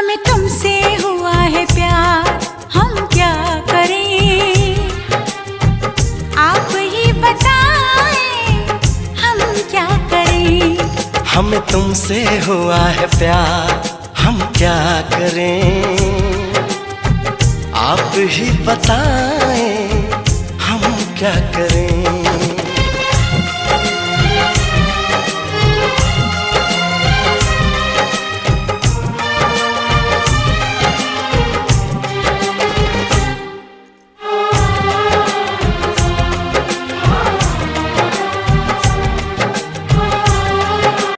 हमें तुमसे हुआ है प्यार, हम क्या करें? आप ही बताएं, हम क्या करें? हमें तुमसे हुआ है प्यार, हम क्या करें? आप ही बताएं, हम क्या करें?